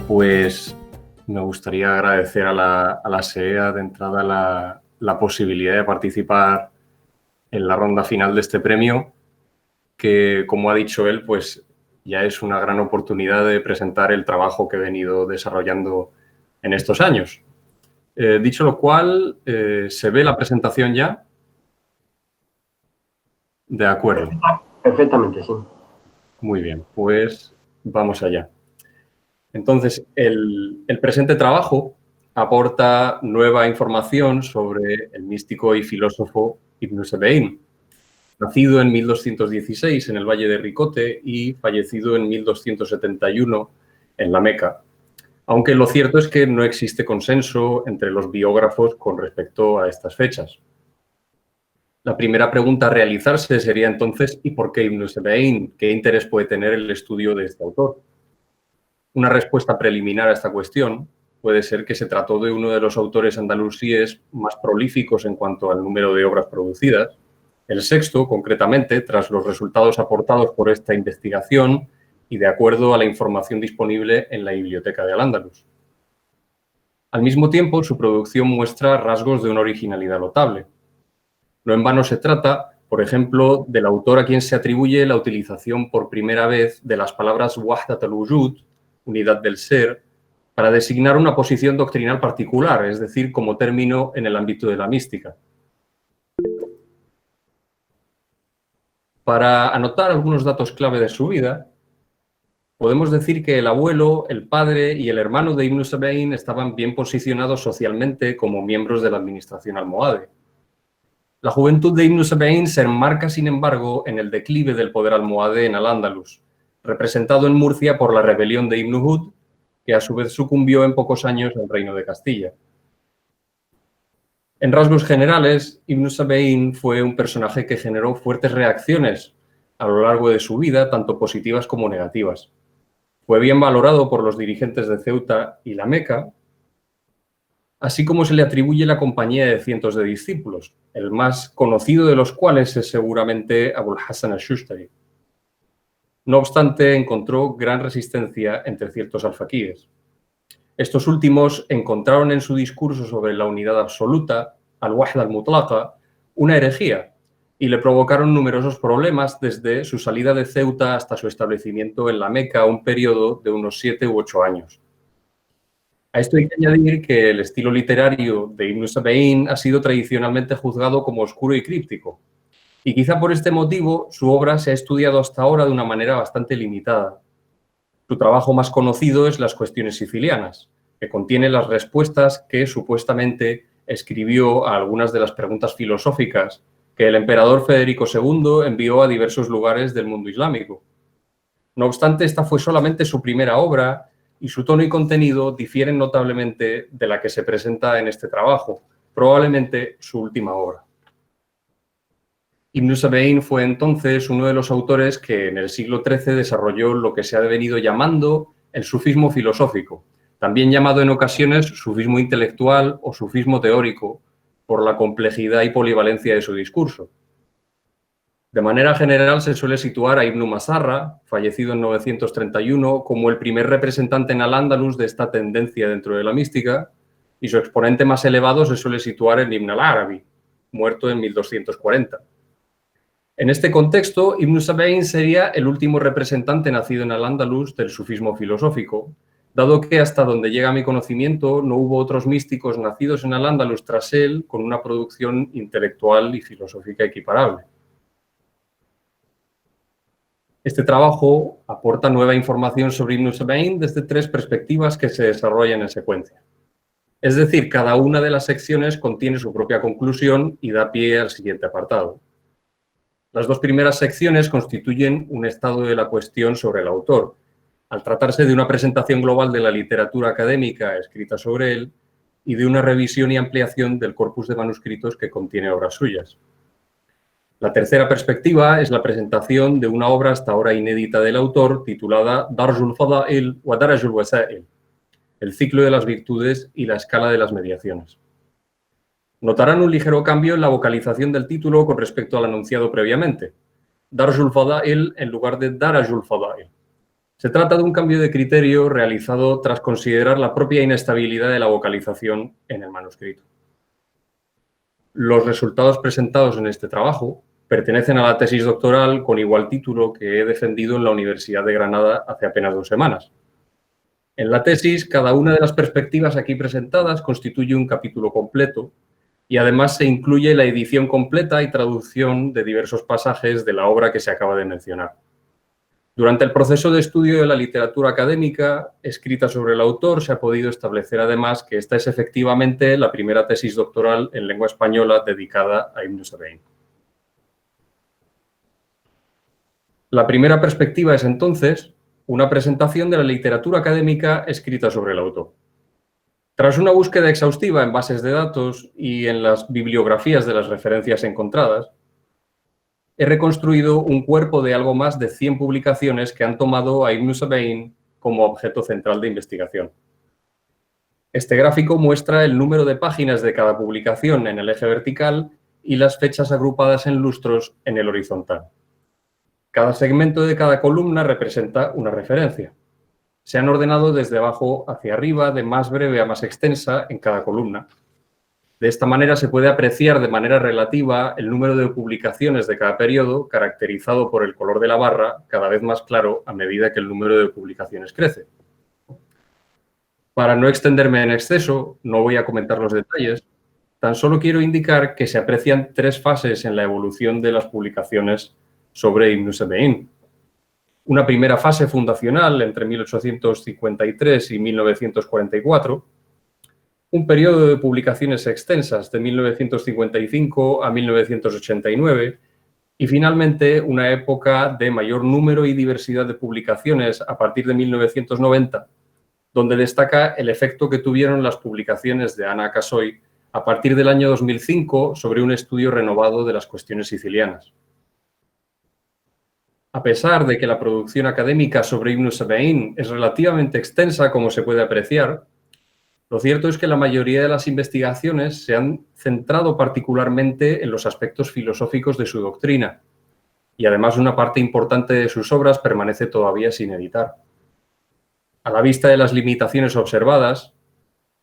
Pues me gustaría agradecer a la SEA de entrada la posibilidad de participar en la ronda final de este premio, que, como ha dicho él, pues ya es una gran oportunidad de presentar el trabajo que he venido desarrollando en estos años. Dicho lo cual, ¿se ve la presentación ya? De acuerdo. Perfectamente, sí. Muy bien, pues vamos allá. Entonces, el presente trabajo aporta nueva información sobre el místico y filósofo Ibn Sabein, nacido en 1216 en el Valle de Ricote y fallecido en 1271 en la Meca, aunque lo cierto es que no existe consenso entre los biógrafos con respecto a estas fechas. La primera pregunta a realizarse sería entonces, ¿y por qué Ibn Sabein? ¿Qué interés puede tener el estudio de este autor? Una respuesta preliminar a esta cuestión puede ser que se trató de uno de los autores andalusíes más prolíficos en cuanto al número de obras producidas, el sexto, concretamente, tras los resultados aportados por esta investigación y de acuerdo a la información disponible en la Biblioteca de Al-Ándalus. Al mismo tiempo, su producción muestra rasgos de una originalidad notable. No en vano se trata, por ejemplo, del autor a quien se atribuye la utilización por primera vez de las palabras Wahdat al-Wujud, unidad del ser, para designar una posición doctrinal particular, es decir, como término en el ámbito de la mística. Para anotar algunos datos clave de su vida, podemos decir que el abuelo, el padre y el hermano de Ibn Sabein estaban bien posicionados socialmente como miembros de la administración almohade. La juventud de Ibn Sabein se enmarca, sin embargo, en el declive del poder almohade en Al-Ándalus, representado en Murcia por la rebelión de Ibn Hud, que a su vez sucumbió en pocos años al reino de Castilla. En rasgos generales, Ibn Sabein fue un personaje que generó fuertes reacciones a lo largo de su vida, tanto positivas como negativas. Fue bien valorado por los dirigentes de Ceuta y la Meca, así como se le atribuye la compañía de cientos de discípulos, el más conocido de los cuales es seguramente Abul Hasan al-Shustari. No obstante, encontró gran resistencia entre ciertos alfaquíes. Estos últimos encontraron en su discurso sobre la unidad absoluta, al-Wahda al-Mutlaqa, una herejía y le provocaron numerosos problemas desde su salida de Ceuta hasta su establecimiento en la Meca, un periodo de unos 7 u 8 años. A esto hay que añadir que el estilo literario de Ibn Sabein ha sido tradicionalmente juzgado como oscuro y críptico, y quizá por este motivo su obra se ha estudiado hasta ahora de una manera bastante limitada. Su trabajo más conocido es Las cuestiones sicilianas, que contiene las respuestas que supuestamente escribió a algunas de las preguntas filosóficas que el emperador Federico II envió a diversos lugares del mundo islámico. No obstante, esta fue solamente su primera obra y su tono y contenido difieren notablemente de la que se presenta en este trabajo, probablemente su última obra. Ibn Sabein fue entonces uno de los autores que en el siglo XIII desarrolló lo que se ha venido llamando el sufismo filosófico, también llamado en ocasiones sufismo intelectual o sufismo teórico, por la complejidad y polivalencia de su discurso. De manera general se suele situar a Ibn Masarra, fallecido en 931, como el primer representante en Al-Ándalus de esta tendencia dentro de la mística, y su exponente más elevado se suele situar en Ibn al-Arabi, muerto en 1240. En este contexto, Ibn Sabein sería el último representante nacido en Al-Ándalus del sufismo filosófico, dado que hasta donde llega mi conocimiento no hubo otros místicos nacidos en Al-Ándalus tras él con una producción intelectual y filosófica equiparable. Este trabajo aporta nueva información sobre Ibn Sabein desde 3 perspectivas que se desarrollan en secuencia. Es decir, cada una de las secciones contiene su propia conclusión y da pie al siguiente apartado. Las 2 primeras secciones constituyen un estado de la cuestión sobre el autor, al tratarse de una presentación global de la literatura académica escrita sobre él y de una revisión y ampliación del corpus de manuscritos que contiene obras suyas. La tercera perspectiva es la presentación de una obra hasta ahora inédita del autor titulada Darjul Fada'il wa Darajul Wasa'il, el ciclo de las virtudes y la escala de las mediaciones. Notarán un ligero cambio en la vocalización del título con respecto al anunciado previamente. Darjul Fada'il en lugar de Darajul Fada'il. Se trata de un cambio de criterio realizado tras considerar la propia inestabilidad de la vocalización en el manuscrito. Los resultados presentados en este trabajo pertenecen a la tesis doctoral con igual título que he defendido en la Universidad de Granada hace apenas 2 semanas. En la tesis, cada una de las perspectivas aquí presentadas constituye un capítulo completo y además se incluye la edición completa y traducción de diversos pasajes de la obra que se acaba de mencionar. Durante el proceso de estudio de la literatura académica escrita sobre el autor, se ha podido establecer además que esta es efectivamente la primera tesis doctoral en lengua española dedicada a Ibn Sabain. La primera perspectiva es entonces una presentación de la literatura académica escrita sobre el autor. Tras una búsqueda exhaustiva en bases de datos y en las bibliografías de las referencias encontradas, he reconstruido un cuerpo de algo más de 100 publicaciones que han tomado a Ibn Sabain como objeto central de investigación. Este gráfico muestra el número de páginas de cada publicación en el eje vertical y las fechas agrupadas en lustros en el horizontal. Cada segmento de cada columna representa una referencia. Se han ordenado desde abajo hacia arriba, de más breve a más extensa, en cada columna. De esta manera se puede apreciar de manera relativa el número de publicaciones de cada periodo, caracterizado por el color de la barra, cada vez más claro a medida que el número de publicaciones crece. Para no extenderme en exceso, no voy a comentar los detalles, tan solo quiero indicar que se aprecian 3 fases en la evolución de las publicaciones sobre Ibn Sabain. Una primera fase fundacional entre 1853 y 1944, un periodo de publicaciones extensas de 1955 a 1989 y finalmente una época de mayor número y diversidad de publicaciones a partir de 1990, donde destaca el efecto que tuvieron las publicaciones de Ana Akasoi a partir del año 2005 sobre un estudio renovado de las cuestiones sicilianas. A pesar de que la producción académica sobre Ibn Sabain es relativamente extensa, como se puede apreciar, lo cierto es que la mayoría de las investigaciones se han centrado particularmente en los aspectos filosóficos de su doctrina y además una parte importante de sus obras permanece todavía sin editar. A la vista de las limitaciones observadas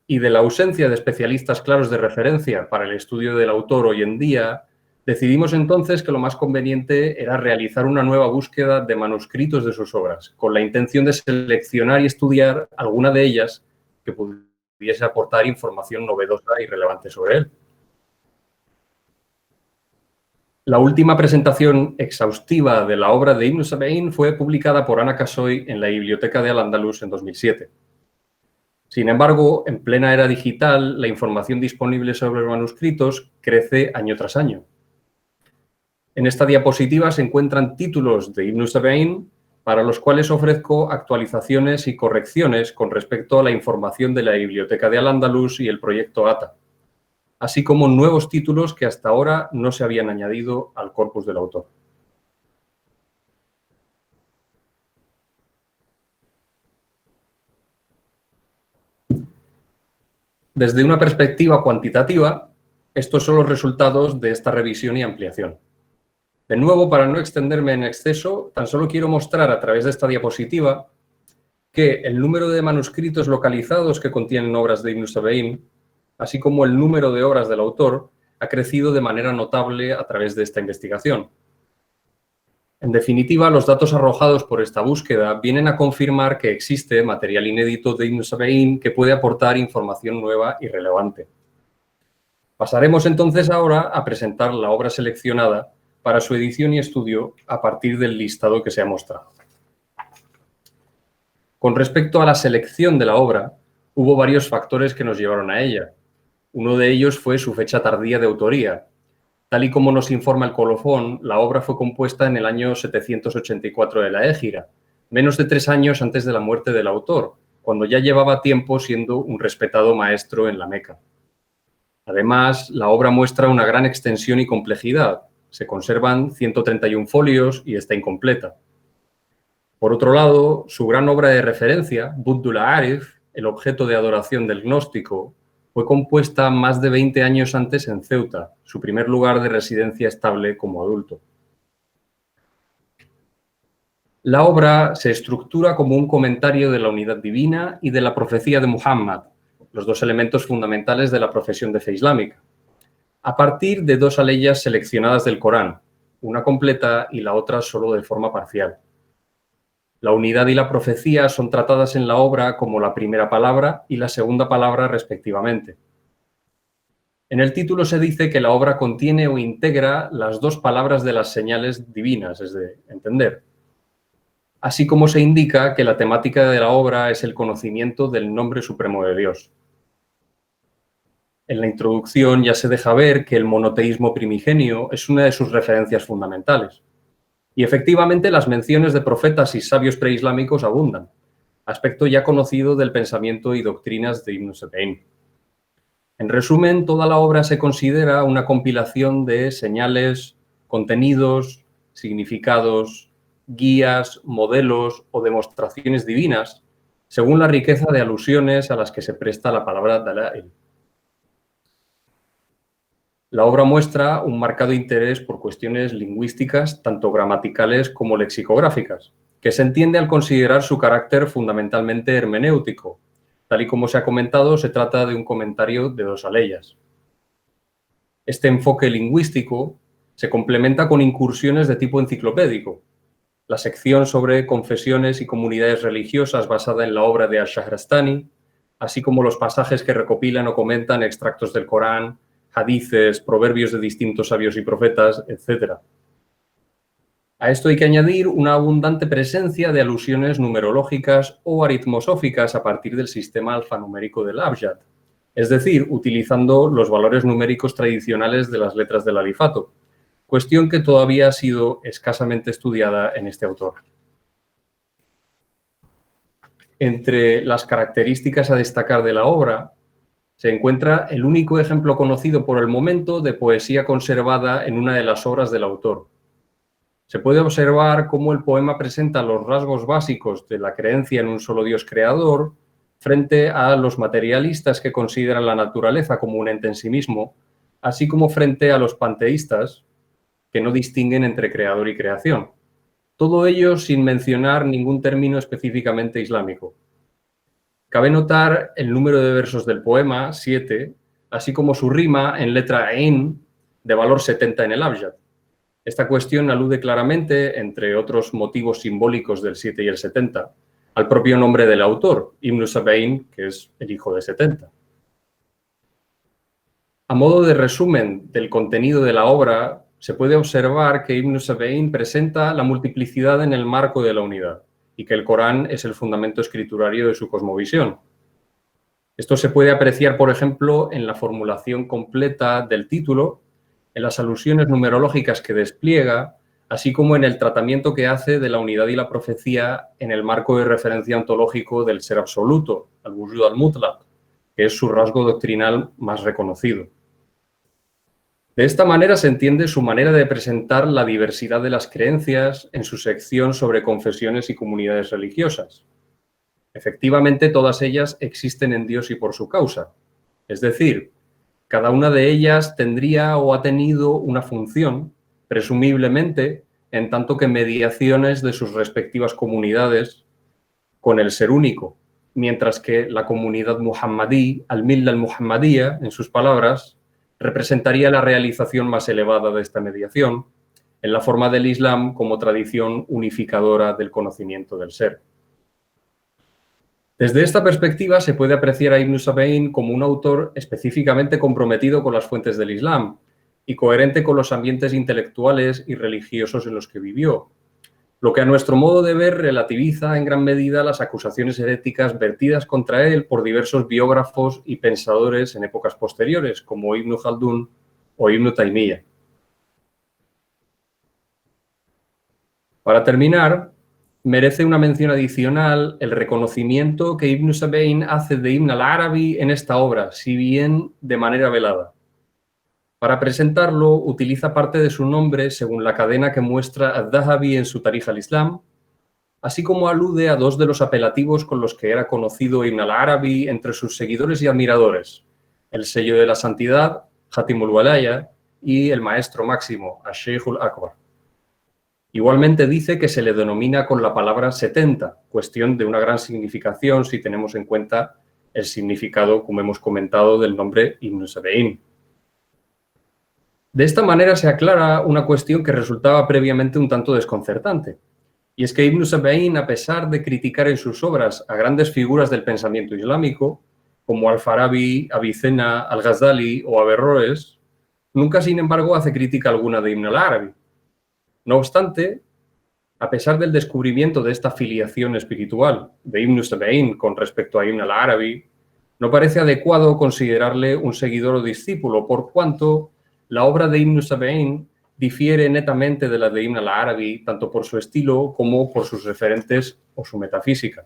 y de la ausencia de especialistas claros de referencia para el estudio del autor hoy en día, decidimos entonces que lo más conveniente era realizar una nueva búsqueda de manuscritos de sus obras, con la intención de seleccionar y estudiar alguna de ellas que pudiese aportar información novedosa y relevante sobre él. La última presentación exhaustiva de la obra de Ibn Sabain fue publicada por Ana Akasoi en la Biblioteca de Al-Ándalus en 2007. Sin embargo, en plena era digital, la información disponible sobre los manuscritos crece año tras año. En esta diapositiva se encuentran títulos de Ibn Sabain para los cuales ofrezco actualizaciones y correcciones con respecto a la información de la Biblioteca de Al-Ándalus y el proyecto ATA, así como nuevos títulos que hasta ahora no se habían añadido al corpus del autor. Desde una perspectiva cuantitativa, estos son los resultados de esta revisión y ampliación. De nuevo, para no extenderme en exceso, tan solo quiero mostrar a través de esta diapositiva que el número de manuscritos localizados que contienen obras de Ibn Sabain, así como el número de obras del autor, ha crecido de manera notable a través de esta investigación. En definitiva, los datos arrojados por esta búsqueda vienen a confirmar que existe material inédito de Ibn Sabain que puede aportar información nueva y relevante. Pasaremos entonces ahora a presentar la obra seleccionada para su edición y estudio a partir del listado que se ha mostrado. Con respecto a la selección de la obra, hubo varios factores que nos llevaron a ella. Uno de ellos fue su fecha tardía de autoría. Tal y como nos informa el colofón, la obra fue compuesta en el año 784 de la Égira, menos de 3 años antes de la muerte del autor, cuando ya llevaba tiempo siendo un respetado maestro en la Meca. Además, la obra muestra una gran extensión y complejidad. Se conservan 131 folios y está incompleta. Por otro lado, su gran obra de referencia, Buddul Arif, el objeto de adoración del gnóstico, fue compuesta más de 20 años antes en Ceuta, su primer lugar de residencia estable como adulto. La obra se estructura como un comentario de la unidad divina y de la profecía de Muhammad, los dos elementos fundamentales de la profesión de fe islámica, a partir de dos aleyas seleccionadas del Corán, una completa y la otra solo de forma parcial. La unidad y la profecía son tratadas en la obra como la primera palabra y la segunda palabra respectivamente. En el título se dice que la obra contiene o integra las dos palabras de las señales divinas, es de entender, así como se indica que la temática de la obra es el conocimiento del nombre supremo de Dios. En la introducción ya se deja ver que el monoteísmo primigenio es una de sus referencias fundamentales. Y efectivamente las menciones de profetas y sabios preislámicos abundan, aspecto ya conocido del pensamiento y doctrinas de Ibn Sab'in. En resumen, toda la obra se considera una compilación de señales, contenidos, significados, guías, modelos o demostraciones divinas, según la riqueza de alusiones a las que se presta la palabra dalail. La obra muestra un marcado interés por cuestiones lingüísticas, tanto gramaticales como lexicográficas, que se entiende al considerar su carácter fundamentalmente hermenéutico. Tal y como se ha comentado, se trata de un comentario de dos aleyas. Este enfoque lingüístico se complementa con incursiones de tipo enciclopédico. La sección sobre confesiones y comunidades religiosas basada en la obra de Ash-Shahrastani, así como los pasajes que recopilan o comentan extractos del Corán, hadices, proverbios de distintos sabios y profetas, etc. A esto hay que añadir una abundante presencia de alusiones numerológicas o aritmosóficas a partir del sistema alfanumérico del Abjad, es decir, utilizando los valores numéricos tradicionales de las letras del alifato, cuestión que todavía ha sido escasamente estudiada en este autor. Entre las características a destacar de la obra se encuentra el único ejemplo conocido por el momento de poesía conservada en una de las obras del autor. Se puede observar cómo el poema presenta los rasgos básicos de la creencia en un solo Dios creador frente a los materialistas que consideran la naturaleza como un ente en sí mismo, así como frente a los panteístas que no distinguen entre creador y creación. Todo ello sin mencionar ningún término específicamente islámico. Cabe notar el número de versos del poema, 7, así como su rima en letra Ain, de valor 70 en el Abjad. Esta cuestión alude claramente, entre otros motivos simbólicos del 7 y el 70, al propio nombre del autor, Ibn Sab'in, que es el hijo de 70. A modo de resumen del contenido de la obra, se puede observar que Ibn Sab'in presenta la multiplicidad en el marco de la unidad y que el Corán es el fundamento escriturario de su cosmovisión. Esto se puede apreciar, por ejemplo, en la formulación completa del título, en las alusiones numerológicas que despliega, así como en el tratamiento que hace de la unidad y la profecía en el marco de referencia ontológico del ser absoluto, al-Wujud al-Mutlaq, que es su rasgo doctrinal más reconocido. De esta manera se entiende su manera de presentar la diversidad de las creencias en su sección sobre confesiones y comunidades religiosas. Efectivamente, todas ellas existen en Dios y por su causa. Es decir, cada una de ellas tendría o ha tenido una función, presumiblemente, en tanto que mediaciones de sus respectivas comunidades con el ser único, mientras que la comunidad muhammadí, al-Millah al-Muhammadiyya, en sus palabras, representaría la realización más elevada de esta mediación, en la forma del Islam como tradición unificadora del conocimiento del ser. Desde esta perspectiva se puede apreciar a Ibn Sab'in como un autor específicamente comprometido con las fuentes del Islam y coherente con los ambientes intelectuales y religiosos en los que vivió, lo que a nuestro modo de ver relativiza en gran medida las acusaciones heréticas vertidas contra él por diversos biógrafos y pensadores en épocas posteriores, como Ibn Khaldun o Ibn Taymiyyah. Para terminar, merece una mención adicional el reconocimiento que Ibn Sab'in hace de Ibn al-Arabi en esta obra, si bien de manera velada. Para presentarlo, utiliza parte de su nombre según la cadena que muestra al-Dhahabi en su Tarikh al-Islam, así como alude a dos de los apelativos con los que era conocido Ibn al-Arabi entre sus seguidores y admiradores, el sello de la santidad, Khatimul Walaya, y el maestro máximo, Ash-Sheikh al-Akbar. Igualmente dice que se le denomina con la palabra 70, cuestión de una gran significación si tenemos en cuenta el significado, como hemos comentado, del nombre Ibn Sabein. De esta manera se aclara una cuestión que resultaba previamente un tanto desconcertante, y es que Ibn Sabein, a pesar de criticar en sus obras a grandes figuras del pensamiento islámico, como Al-Farabi, Avicena, Al-Ghazali o Averroes, nunca, sin embargo, hace crítica alguna de Ibn al-Arabi. No obstante, a pesar del descubrimiento de esta filiación espiritual de Ibn Sabein con respecto a Ibn al-Arabi, no parece adecuado considerarle un seguidor o discípulo, por cuanto la obra de Ibn Sabein difiere netamente de la de Ibn al-Arabi, tanto por su estilo como por sus referentes o su metafísica.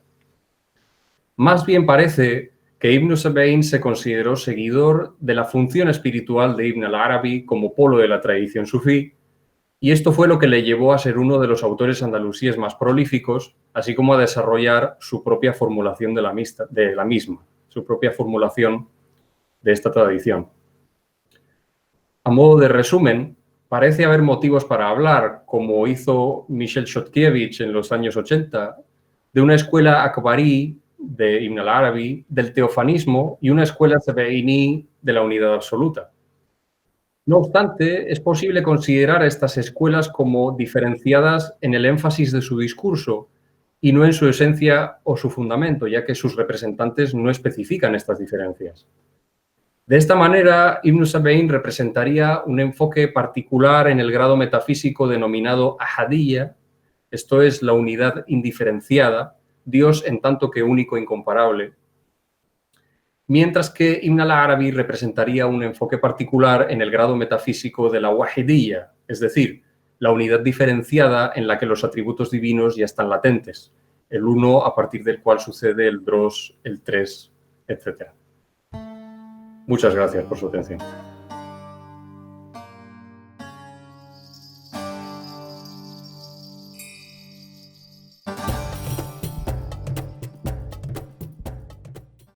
Más bien parece que Ibn Sabein se consideró seguidor de la función espiritual de Ibn al-Arabi como polo de la tradición sufí, y esto fue lo que le llevó a ser uno de los autores andalusíes más prolíficos, así como a desarrollar su propia formulación de la misma, su propia formulación de esta tradición. A modo de resumen, parece haber motivos para hablar, como hizo Michel Chodkiewicz en los años 80, de una escuela akbarí de Ibn al-Arabi, del teofanismo y una escuela sabeiní de la unidad absoluta. No obstante, es posible considerar a estas escuelas como diferenciadas en el énfasis de su discurso y no en su esencia o su fundamento, ya que sus representantes no especifican estas diferencias. De esta manera, Ibn Sabein representaría un enfoque particular en el grado metafísico denominado ahadiyya, esto es, la unidad indiferenciada, Dios en tanto que único e incomparable, mientras que Ibn al-Arabi representaría un enfoque particular en el grado metafísico de la wahidiyya, es decir, la unidad diferenciada en la que los atributos divinos ya están latentes, el uno a partir del cual sucede el dos, el tres, etc. Muchas gracias por su atención.